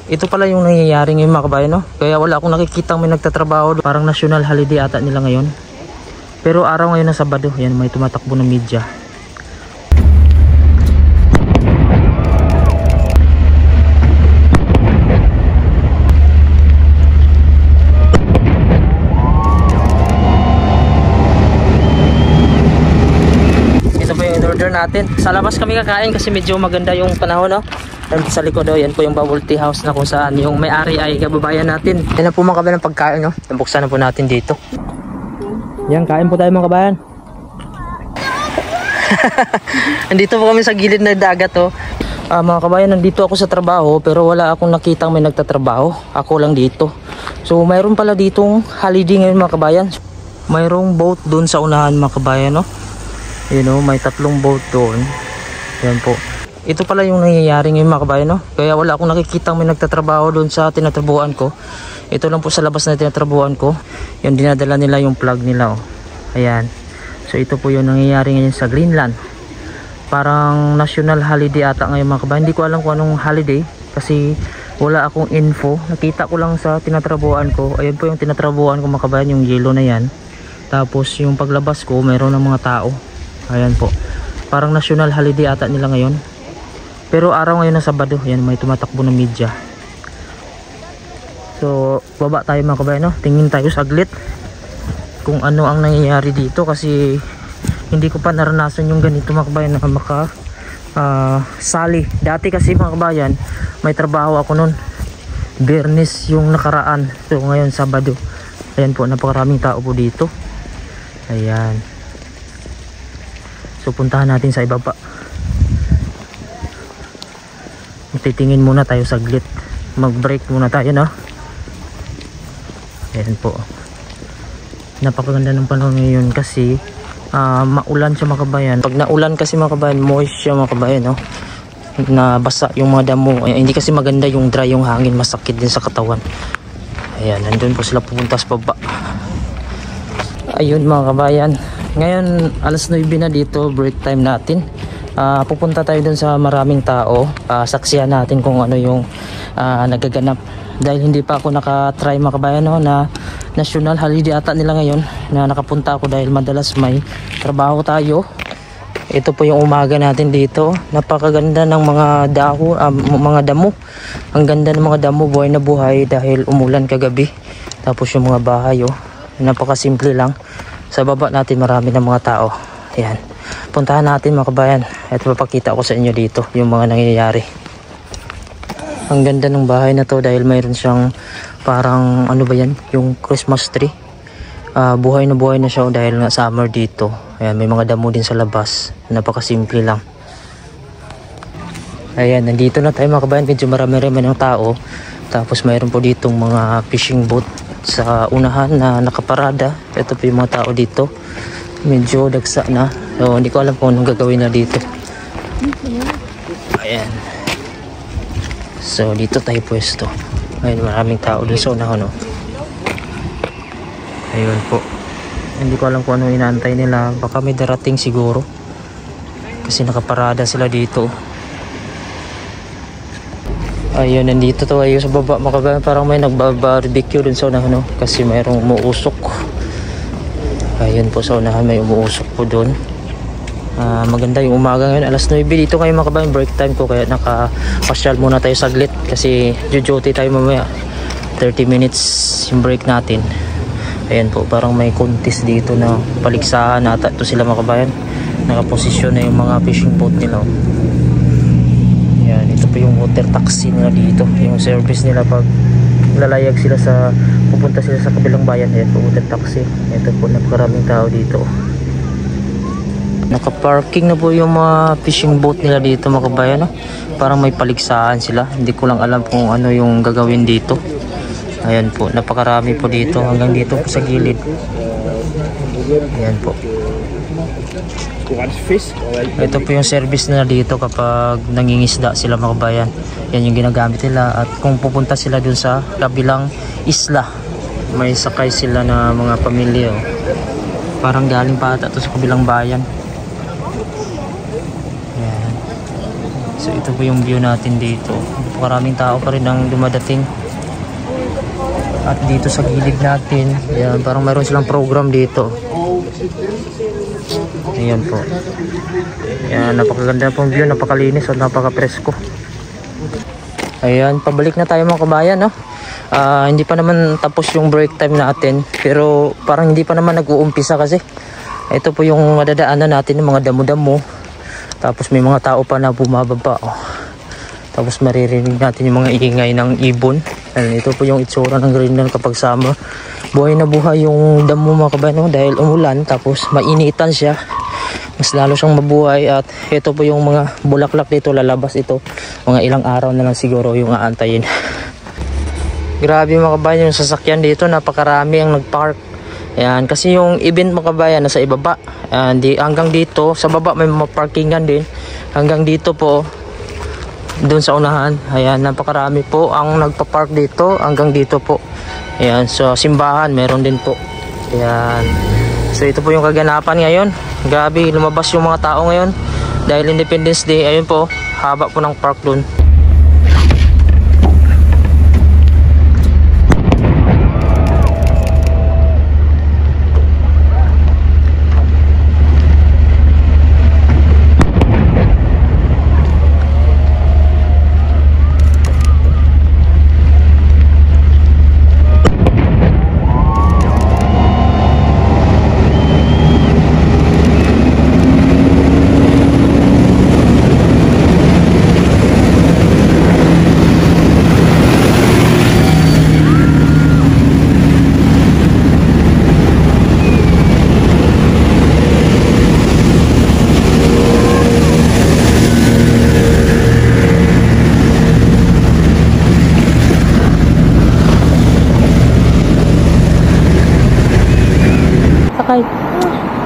Ito pala yung nangyayari ngayon mga kabayan, no? Kaya wala akong nakikita may nagtatrabaho. Parang national holiday ata nila ngayon. Pero araw ngayon ng Sabado. Yan, may tumatakbo ng media. Order natin. Sa labas kami kakain kasi medyo maganda yung panahon, no? And sa likod, yan po yung bubble tea house na kung saan yung may-ari ay kababayan natin. Yan na po mga kabayan ng pagkain, no? Nabuksan na po natin dito. Yan, kain po tayo mga kabayan. Nandito po kami sa gilid na dagat, oh. Mga kabayan, nandito ako sa trabaho pero wala akong nakitang may nagtatrabaho. Ako lang dito. So mayroon pala ditong holiday ngayon mga kabayan. Mayroong boat doon sa unahan mga kabayan, no? You know, may 3 boat doon. Yan po. Ito pala yung nangyayari ngayon mga kabayan, no? Kaya wala akong nakikita may nagtatrabaho doon sa tinatrabuhan ko. Ito lang po sa labas na tinatrabuhan ko. Yung dinadala nila yung plug nila, oh. Ayan. So ito po yung nangyayari ngayon sa Greenland. Parang national holiday ata ngayon mga kabayan. Hindi ko alam kung anong holiday kasi wala akong info. Nakita ko lang sa tinatrabuhan ko. Ayan po yung tinatrabuhan ko mga kabayan, yung yellow na yan. Tapos yung paglabas ko mayroon ng mga tao. Ayan po. Parang national holiday ata nila ngayon. Pero araw ngayon ng Sabado. Yan, may tumatakbo ng media. So, baba tayo mga kabayan, no? Tingin tayo saglit kung ano ang nangyayari dito. Kasi hindi ko pa naranasan yung ganito mga kabayan na sali. Dati kasi mga kabayan, may trabaho ako nun. Biyernes yung nakaraan. So, ngayon Sabado. Ayan po, napakaraming tao po dito. Ayan. So puntahan natin sa ibaba. Titingin muna tayo saglit. Mag-break muna tayo, no? Ayan po. Napakaganda ng panahon ngayon kasi maulan siya mga kabayan. Pag naulan kasi mga kabayan, moist siya mga kabayan, no? Nabasa yung mga damo. Hindi kasi maganda yung dry yung hangin, masakit din sa katawan. Ayan, nandun po sila pupunta sa baba. Ayun mga kabayan. Ngayon alas 9 na dito, break time natin. Pupunta tayo dun sa maraming tao. Saksihan natin kung ano yung nagaganap. Dahil hindi pa ako nakatry mga kabayan, no, na national holiday ata nila ngayon na nakapunta ako dahil madalas may trabaho tayo. Ito po yung umaga natin dito. Napakaganda ng mga mga damo. Ang ganda ng mga damo, buhay na buhay dahil umulan kagabi. Tapos yung mga bahay, oh, napakasimple lang. Sa baba natin marami ng mga tao. Ayan. Puntahan natin mga kabayan. At mapakita ko sa inyo dito yung mga nangyayari. Ang ganda ng bahay na to dahil mayroon siyang parang ano ba yan? Yung Christmas tree. Buhay na siya dahil nga summer dito. Ayan, may mga damo din sa labas. Napakasimple lang. Ayan, nandito na tayo mga kabayan. Medyo marami-rami ng tao. Tapos mayroon po ditong mga fishing boat sa unahan na nakaparada. Ito po yung mga tao dito. Medyo dagsa na. So hindi ko alam kung anong gagawin na dito. Ayan. So dito tayo pwesto. Ayun, maraming tao dun sa unahan, no? Ayun po. Hindi ko alam kung anong inaantay nila. Baka may darating siguro. Kasi nakaparada sila dito. Ayun, nandito to ayo sa baba mga kabayan. Parang may nagbabarbecue dun sa unahan, no? Kasi mayroong umuusok. Ayun po sa unahan may umuusok po dun. Maganda yung umaga ngayon. Alas 9 dito kayo mga kabayan. Break time ko kaya nakapasyal muna tayo saglit. Kasi duty tayo mamaya. 30 minutes yung break natin. Ayan po, parang may contest dito na paligsahan ata. Ito sila mga kabayan. Nakaposisyon na yung mga fishing boat nila. Yan, ito po yung water taxi nila dito, yung service nila pag lalayag sila sa pupunta sila sa kabilang bayan. Ayan po, water taxi. Ito po, napakaraming tao dito. Nakaparking na po yung mga fishing boat nila dito mga kabayan, no? Parang may paligsahan sila. Hindi ko lang alam kung ano yung gagawin dito. Ayan po, napakarami po dito hanggang dito po sa gilid. Ayan po. Ito po yung service nila dito kapag nangingisda sila mga kabayan. Yan yung ginagamit nila. At kung pupunta sila dun sa kabilang isla, may sakay sila na mga pamilya, oh. Parang galing pa ata ito sa kabilang bayan. Ayan. So ito po yung view natin dito. napakaraming tao pa rin ang dumadating. At dito sa gilid natin, ayan, parang mayroon silang program dito. Ayan po. Ayan, napakaganda pong view, napakalinis at napaka-presko. Ayan, pabalik na tayo mga kabayan, no? Hindi pa naman tapos yung break time natin, pero parang hindi pa naman nag-uumpisa kasi ito po yung madadaanan natin ng mga damo-damo, tapos may mga tao pa na bumababa, oh. Tapos maririnig natin yung mga ingay ng ibon. Ayan, ito po yung itsura ng Greenland kapag summer. Buhay na buhay yung damo mga kabayan, no? Dahil umulan tapos mainitan siya, mas lalo siyang mabuhay. At ito po yung mga bulaklak dito, lalabas ito mga ilang araw na lang siguro yung aantayin. Grabe mga kabayan yung sasakyan dito, napakarami ang nagpark. Ayan, kasi yung event mga kabayan nasa ibaba. Ayan, hanggang dito sa baba may mga parkingan din. Hanggang dito po doon sa unahan. Ayan, napakarami po ang nagpa-park dito hanggang dito po. Ayan, so simbahan meron din po. Ayan, so ito po yung kaganapan ngayon. Grabe, lumabas yung mga tao ngayon dahil Independence Day. Ayun po, haba po ng park doon.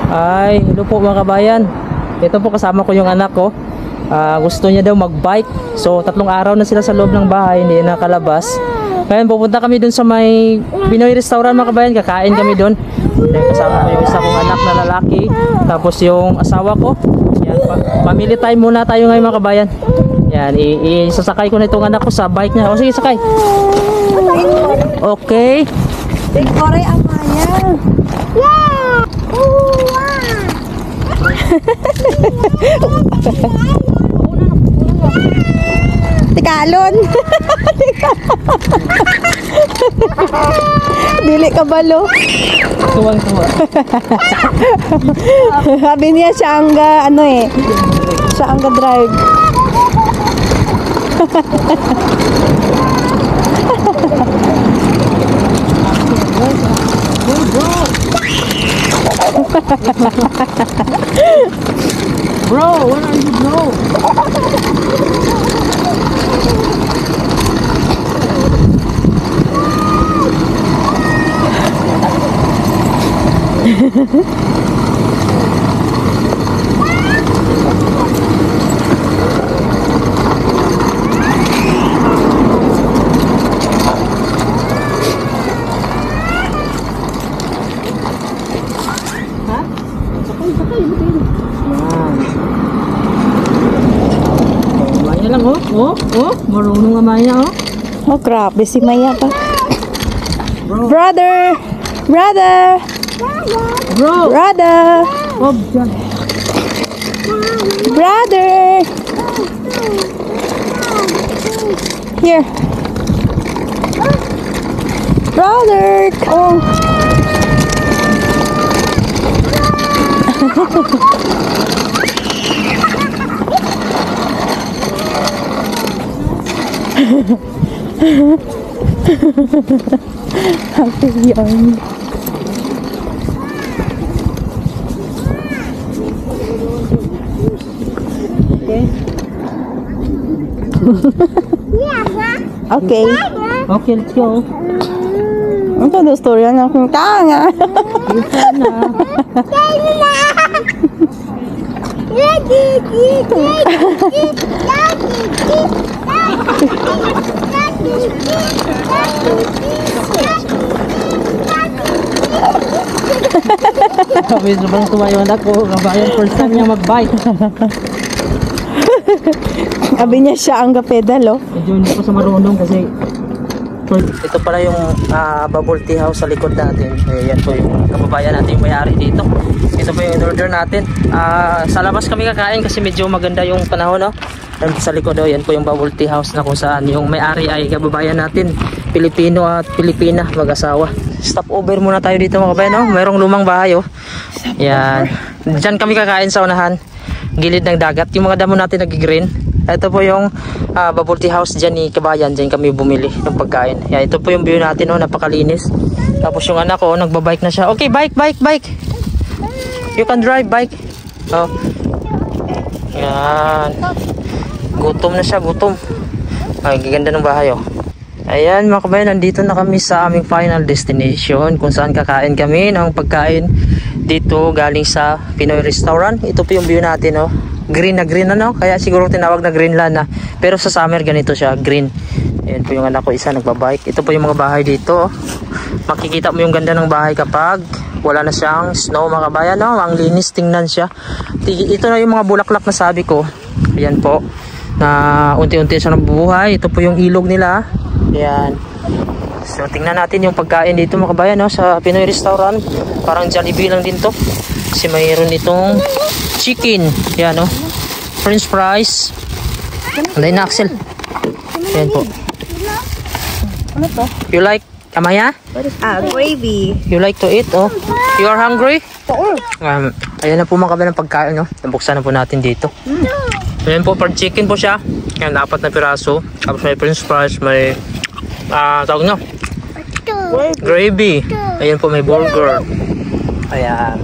Ay, hello po mga kabayan. Ito po kasama ko yung anak ko. Gusto niya daw mag-bike. So 3 araw na sila sa loob ng bahay, hindi nakalabas. Ngayon pupunta kami dun sa may Pinoy restaurant mga kabayan. Kakain kami dun. Kasama ko yung isa kong anak na lalaki, tapos yung asawa ko. Yan, family time muna tayo ngayon mga kabayan. Yan, isasakay ko na itong anak ko sa bike niya. O sige, sakay. Okay. Victoria Amaya. Yeah! Tikalon. Dili ka balo. Tuwang-tuwa. Sabi niya siya ang ano eh. Siya ang drive. Bro, where are you, bro? Lang, marunong nga Maya, oh. Oh, grabe si Maya pa. Brother! Brother! Bro! Brother! Oh, Brother! Here. Brother! Oh. Happy yarn. Okay. Okay. Okay, let's go. Ang todo storya ng kung tanga. Sabi sobrang tumayo na ako, kabayan, first time niya mag-bike. Sabi niya siya ang pedal, oh. Medyo hindi ko sa marunong kasi ito pala yung bubble tea house sa likod natin. Yan po yung kababayan natin yung may-ari dito. Ito po yung order natin. Sa labas kami kakain kasi medyo maganda yung panahon, no? Yan po sa likod, oh. Yan po yung bubble tea house na kung saan yung may-ari ay kababayan natin, Pilipino at Pilipina, mag-asawa. Stop over muna tayo dito mga kababayan, no? Mayroong lumang bahay, oh. Yan. Diyan kami kakain sa unahan, gilid ng dagat. Yung mga damo natin nag-green. Ito po yung bubble tea house dyan ni kabayan. Dyan kami bumili ng pagkain. Yan, ito po yung view natin, oh, napakalinis. Tapos yung anak ko, nagbabike na siya. Okay, bike. You can drive bike. Oh. Yan. Gutom na siya, gutom. Ay, gaganda ng bahay, oh. Ayan mga kabayan, nandito na kami sa aming final destination kung saan kakain kami ng pagkain dito galing sa Pinoy restaurant. Ito po yung view natin, oh. Green na green, ano? Kaya siguro tinawag na Greenland na. Pero sa summer ganito siya, green. Ayan po yung anak ko isa nagbabike. Ito po yung mga bahay dito. Makikita mo yung ganda ng bahay kapag wala na siyang snow mga kabayan, no? Ang linis tingnan siya. Ito na yung mga bulaklak na sabi ko. Ayan po. Na unti-unti siya nabubuhay. Ito po yung ilog nila. Ayan. So tingnan natin yung pagkain dito mga kabayan, no? Sa Pinoy restaurant. Parang Jollibee lang din to. Kasi mayroon itong chicken. Yan, no? French fries. Alay na, Axel. Yan po. Ano to? You like kamaya? Gravy. You like to eat, oh? You are hungry? Oo. Ayan na po mga kabayan ng pagkain, no? Nabuksan na po natin dito. Ayan po, per chicken po siya. Ayan, 4 na piraso. Tapos may french fries, may tawag na gravy. Ayan po, may burger. Ayan.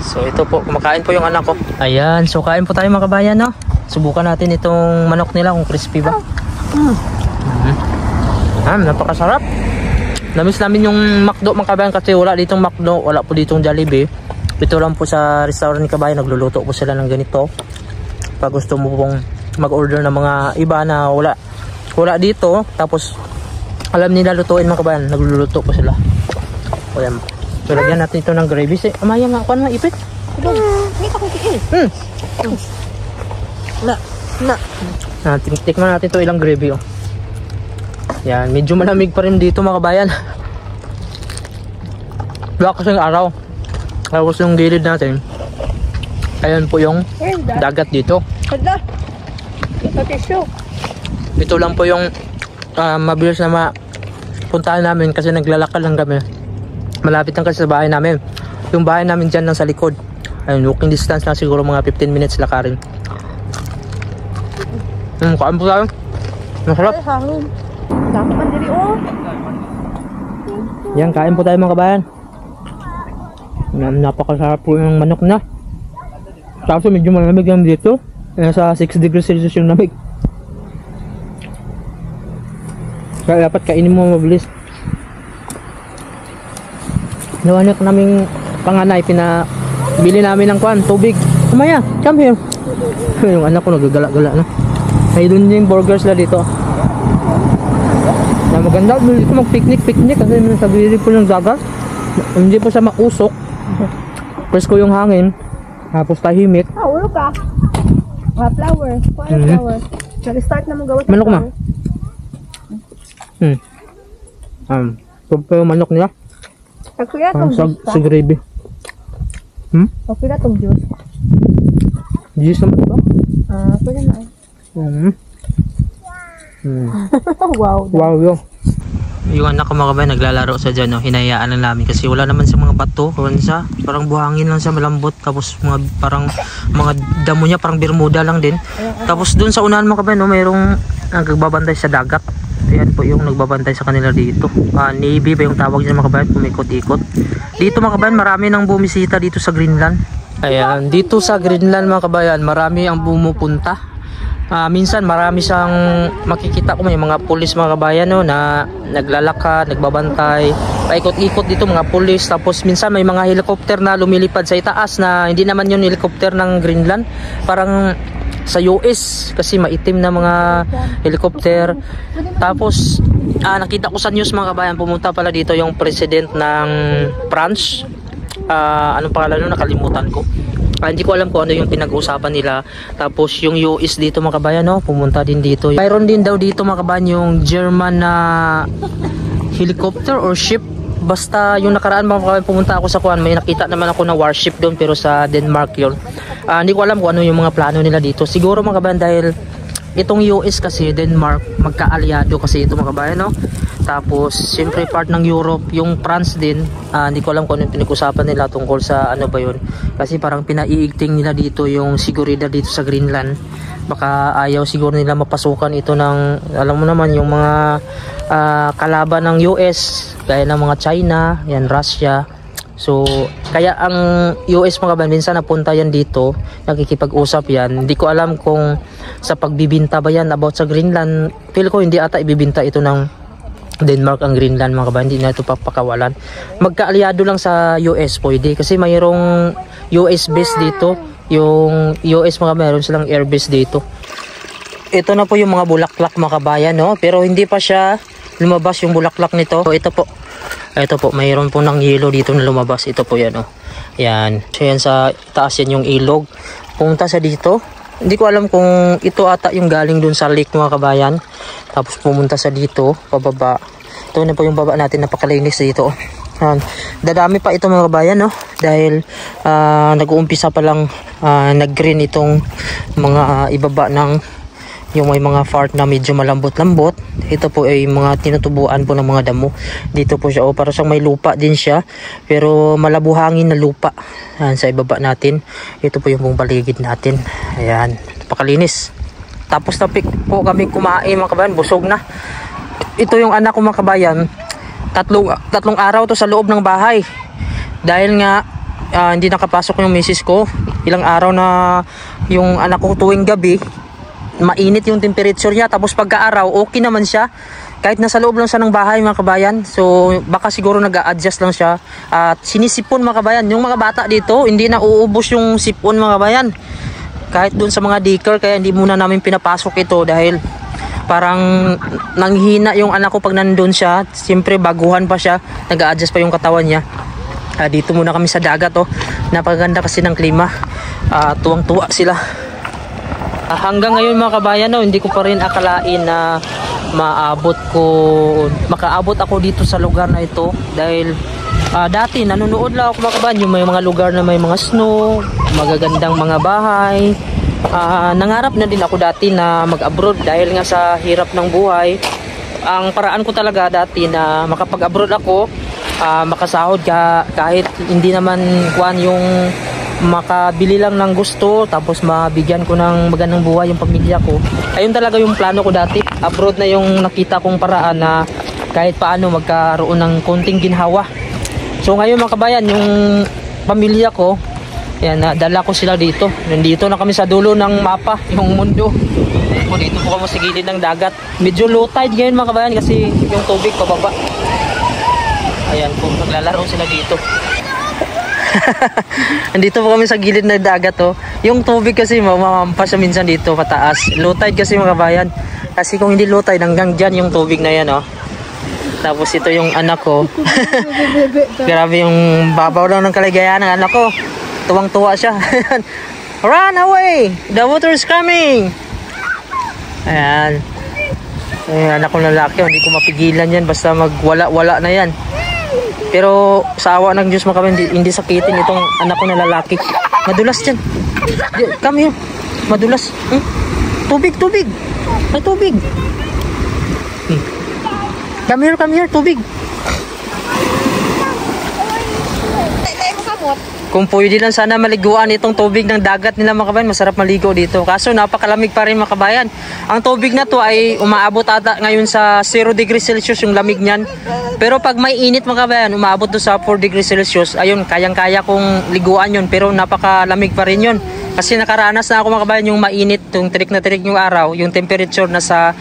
So ito po, kumakain po yung anak ko. Ayan, so kain po tayo mga kabayan, no? Subukan natin itong manok nila kung crispy ba. Napakasarap. Namiss namin yung McDo mga kabayan kasi wala ditong McDo, wala po ditong Jollibee. Ito lang po sa restaurant ni kabayan, nagluluto po sila ng ganito. Pag gusto mo pong mag-order ng mga iba na wala dito, tapos alam nila lutuin mga kabayan, nagluluto po sila. Ayan. So lagyan natin ito ng gravy. Amaya nga ako na ipit. Hindi ka kong tiis. Tikman natin ito ilang gravy, oh. Yan, medyo malamig pa rin dito mga kabayan. Wala kasing araw. Tapos yung gilid natin, ayan po yung dagat dito. Ito lang po yung mabilis na mapuntahan namin kasi naglalakad lang kami. Malapit lang kasi sa bahay namin. Yung bahay namin dyan lang sa likod. Ayun, walking distance na siguro mga 15 minutes lakarin. Kain po tayo. Masarap. Yan, kain po tayo mga kabayan. Napakasarap po yung manok na. Tapos medyo malamig lang dito. Nasa 6 degrees Celsius yung lamig. Kaya dapat kainin mo mabilis. Nawanak naming panganay, pinabili namin ng tubig. Kumaya, come here. Yung anak ko nagagala-gala na. Ay doon yung burgers na dito. Na maganda dito mag-picnic kasi sa gilid po ng dagat. Hindi po siya mausok. Presko yung hangin. Tapos tahimik. Ulo ka. Flower. Flower. Nag-start na magawa. Manok ma. Ito po yung manok nila. Kuya tong sa gravy. Okay na tong juice. Juice naman ito? Pwede na. Wow. Wow yun. Yung anak ko mga kabayan naglalaro sa dyan, no? Hinayaan lang namin kasi wala naman sa mga bato. Parang buhangin lang siya, malambot. Tapos parang mga damo niya parang bermuda lang din. Tapos dun sa unahan mga kabayan, no, mayroong nagbabantay sa dagat. Ayan po yung nagbabantay sa kanila dito. Navy ba yung tawag niya mga kabayan, kumikot-ikot. Dito mga kabayan, marami nang bumisita dito sa Greenland. Ayan, dito sa Greenland mga kabayan, marami ang bumupunta. Minsan marami siyang makikita ko, may mga pulis mga kabayan, no, na naglalakad, nagbabantay. Paikot-ikot dito mga pulis. Tapos minsan may mga helicopter na lumilipad sa itaas na hindi naman yung helicopter ng Greenland. Parang sa US kasi maitim na mga helicopter. Tapos nakita ko sa news mga kabayan, pumunta pala dito yung president ng France. Anong pangalan nun? Nakalimutan ko. Hindi ko alam kung ano yung pinag-uusapan nila. Tapos yung US dito mga kabayan, no, pumunta din dito. Mayroon din daw dito mga kabayan yung German na helicopter or ship. Basta yung nakaraan mga kabayan, pumunta ako sa kuan, may nakita naman ako na warship doon, pero sa Denmark yun. Hindi ko alam kung ano yung mga plano nila dito. Siguro mga kabayan dahil itong US kasi, Denmark, magkaalyado kasi ito mga kabayan, no? Tapos, siyempre part ng Europe, yung France din, hindi ko alam kung ano yung pinag-usapan nila tungkol sa ano ba yun. Kasi parang pinaiigting nila dito yung seguridad dito sa Greenland. Baka ayaw siguro nila mapasukan ito ng, alam mo naman, yung mga kalaban ng US, gaya ng mga China, yan, Russia. So, kaya ang US mga kabayan, minsan napunta yan dito, nakikipag-usap yan. Hindi ko alam kung sa pagbibinta ba yan about sa Greenland. Feel ko hindi ata ibibinta ito ng Denmark ang Greenland mga kabayan, hindi na ito papakawalan. Magkaalyado lang sa US pwede, kasi mayroong US base dito. Yung US mga mayroon silang air base dito. Ito na po yung mga bulaklak mga kabayan, no? Pero hindi pa siya lumabas yung bulaklak nito. So, ito po, mayroon po ng yellow dito na lumabas. Ito po yan, oh. Yan. So yan sa taas yan yung ilog. Pumunta sa dito. Hindi ko alam kung ito ata yung galing dun sa lake mga kabayan. Tapos pumunta sa dito, pababa. Ito na po yung baba natin, napakalinis dito. Dadami pa ito mga kabayan, no? Dahil nag-uumpisa pa lang nag-green itong mga ibaba ng yung may mga part na medyo malambot-lambot. Ito po ay mga tinutubuan po ng mga damo. Dito po siya, para siyang may lupa din siya, pero malabuhangin na lupa. Sa ibaba natin. Ito po yung pong paligid natin. Ayan, napakalinis. Tapos na po kami kumain mga kabayan, busog na. Ito yung anak ko mga kabayan, tatlong araw to sa loob ng bahay. Dahil nga hindi nakapasok yung misis ko. Ilang araw na yung anak ko tuwing gabi, mainit yung temperature niya, tapos pagka-araw okay naman siya kahit nasa loob lang siya ng bahay mga kabayan. So baka siguro nag-a-adjust lang siya at sinisipon mga kabayan. Yung mga bata dito hindi na uubos yung sipon mga kabayan, kahit dun sa mga daycare. Kaya hindi muna namin pinapasok ito dahil parang nanghina yung anak ko pag nandun siya. Siyempre baguhan pa siya, nag-a-adjust pa yung katawan niya. Dito muna kami sa dagat, oh. Napakaganda kasi ng klima. Tuwang-tuwa sila. Hanggang ngayon mga kabayan, no, hindi ko pa rin akalain na makaabot ako dito sa lugar na ito. Dahil dati nanonood lang ako mga kabayan, yung may mga lugar na may mga snow, magagandang mga bahay. Nangarap na din ako dati na mag-abroad dahil nga sa hirap ng buhay. Ang paraan ko talaga dati na makapag-abroad ako, makasahod kahit hindi naman kuan yung makabili lang ng gusto, tapos mabigyan ko ng magandang buhay yung pamilya ko. Ayun talaga yung plano ko dati. Abroad na yung nakita kong paraan na kahit paano magkaroon ng konting ginhawa. So ngayon mga kabayan, yung pamilya ko, yan, dala ko sila dito. Nandito na kami sa dulo ng mapa, yung mundo. Dito po kami sa gilid ng dagat. Medyo low tide ngayon mga kabayan kasi yung tubig pababa. Ayan po, naglalaro sila dito. Andito po kami sa gilid ng dagat, oh. Yung tubig kasi mamamampas siya minsan dito pataas. Low tide kasi mga kabayan. Kasi kung hindi low tide, hanggang dyan yung tubig na yan, oh. Tapos ito yung anak ko. Grabe yung babaw lang ng kaligayahan ng anak ko. Tuwang-tuwa siya. Run away! The water is coming! Ayan. Anak ko lalaki, hindi ko mapigilan yan. Basta magwala-wala na yan. Pero sa awa ng Diyos mga kabayan, hindi sakitin itong anak ko na lalaki. Madulas dyan. Come here. Madulas. Tubig, tubig. May tubig. Come here, tubig. Kung pwede lang sana maliguan itong tubig ng dagat nila mga kabayan, masarap maligo dito. Kaso napakalamig pa rin mga kabayan. Ang tubig na to ay umaabot ata ngayon sa 0 degrees Celsius yung lamig niyan. Pero pag may init mga kabayan, umaabot to sa 4 degrees Celsius. Ayun, kayang-kaya kong liguan yun, pero napakalamig pa rin yun. Kasi nakaranas na ako mga kabayan yung mainit, yung tirik na tirik yung araw, yung temperature nasa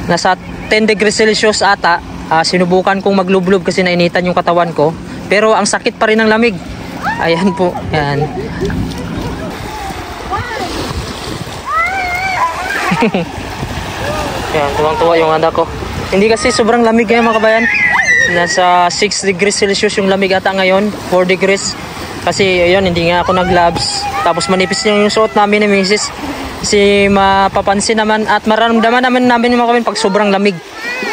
10 degrees Celsius ata. Sinubukan kong maglublob kasi nainitan yung katawan ko. Pero ang sakit pa rin ng lamig. Ayan po, yan. Yan, tuwang-tuwa yung anak ko. Hindi kasi sobrang lamig ngayon mga kabayan. Nasa 6 degrees Celsius yung lamig ata ngayon, 4 degrees. Kasi ayun, hindi nga ako nag-gloves. Tapos manipis yung suot namin ni Mrs. Kasi mapapansin naman at mararamdaman namin mga kabay pag sobrang lamig.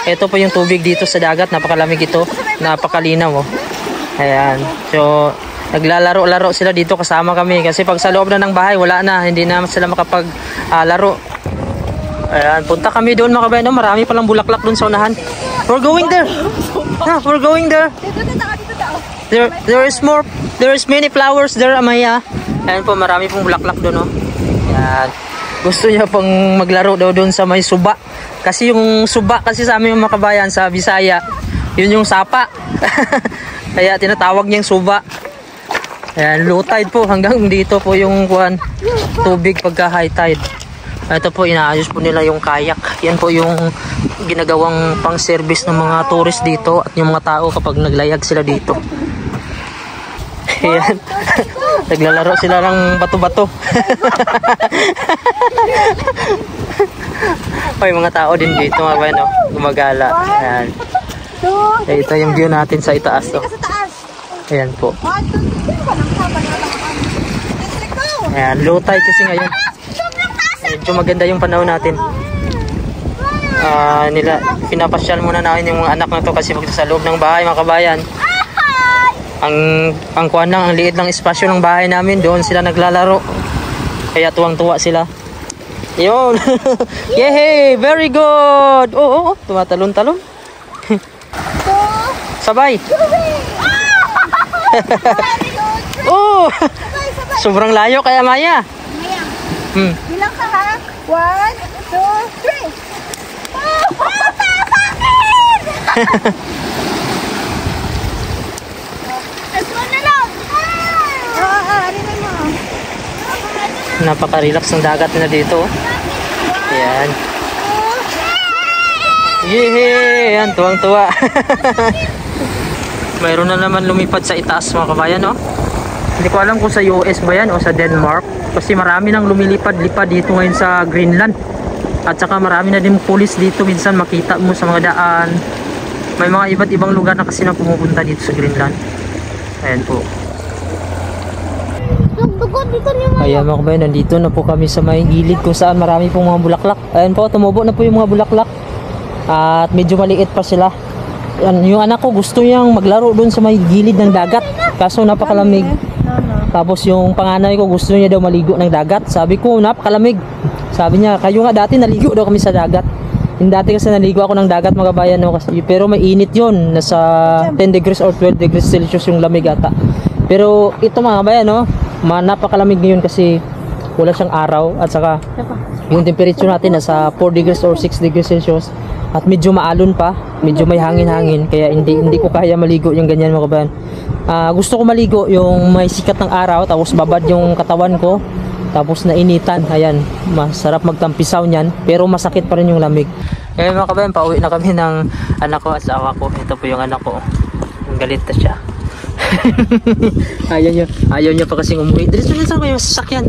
Ito po yung tubig dito sa dagat, napakalamig ito, napakalinaw oh. Ayan, so naglalaro-laro sila dito kasama kami kasi pag sa loob na ng bahay wala na, hindi na sila makapag laro. Ayan, punta kami doon mga kabay, no? Marami palang bulaklak doon sa unahan. We're going there. We're going there. There is many flowers there, Amaya. Ayan po, marami pong bulaklak doon, no? Ayan. Gusto niya pang maglaro daw doon sa may suba. Kasi yung suba kasi sa amin mga kabayan sa Bisaya, yun yung sapa. Kaya tinatawag niyang suba. Ayan, low tide po hanggang dito po yung tubig pagka high tide. Ito po, inaayos po nila yung kayak. Yan po yung ginagawang pang service ng mga tourist dito at yung mga tao kapag naglayag sila dito. Ayan. Naglalaro sila ng bato-bato. May mga tao din dito mga kabayan, no? Gumagala. Ayan. Ito yung view natin sa itaas, no? Ayan po. Ayan, low tide kasi ngayon. Medyo maganda yung panahon natin. Pinapasyal muna namin yung mga anak na to kasi sa loob ng bahay mga kabayan. Ang kuwan lang, ang liit lang espasyo ng bahay namin, doon sila naglalaro. Kaya tuwang-tuwa sila. Yun. Yehey, very good. Oo, tumatalon-talon. Sabay. Oh, sobrang layo kaya Maya. Bilang ka ha? 1, 2, 3. Napaka-relax ng dagat na dito. Ayan. Yehey! Ayan, tuwang-tuwa. Mayroon na naman lumipad sa itaas mga kabayan, no? Hindi ko alam kung sa US ba yan o sa Denmark. Kasi marami nang lumilipad-lipad dito ngayon sa Greenland. At saka marami na din pulis dito. Minsan makita mo sa mga daan. May mga iba't ibang lugar na kasi na pumupunta dito sa Greenland. Ayan po. Ayan mga kabayan, nandito na po kami sa may gilid kung saan marami pong mga bulaklak. Ayan po, tumubo na po yung mga bulaklak. At medyo maliit pa sila. Yung anak ko gusto niyang maglaro doon sa may gilid ng dagat. Kaso napakalamig. Tapos yung panganay ko gusto niya daw maligo ng dagat. Sabi ko napakalamig. Sabi niya, kayo nga dati naligo daw kami sa dagat. Yung dati kasi naligo ako ng dagat mga kabayan, no? Kasi, pero may init yun. Nasa 10 degrees or 12 degrees Celsius yung lamig ata. Pero ito mga kabayan, no? Napakalamig ngayon kasi wala siyang araw. At saka yung temperature natin nasa 4 degrees or 6 degrees Celsius. At medyo maalon pa, medyo may hangin-hangin, kaya hindi ko kaya maligo yung ganyan mga kabayan. Gusto ko maligo yung may sikat ng araw, tapos babad yung katawan ko, tapos nainitan. Ayan, masarap magtampisaw niyan, pero masakit pa rin yung lamig. Kaya mga kabayan, pauwi na kami ng anak ko at asawa ko. Ito po yung anak ko, ang galit na siya. Ayaw niya pa kasing umuwi. Diretso na sa kayo sasakyan.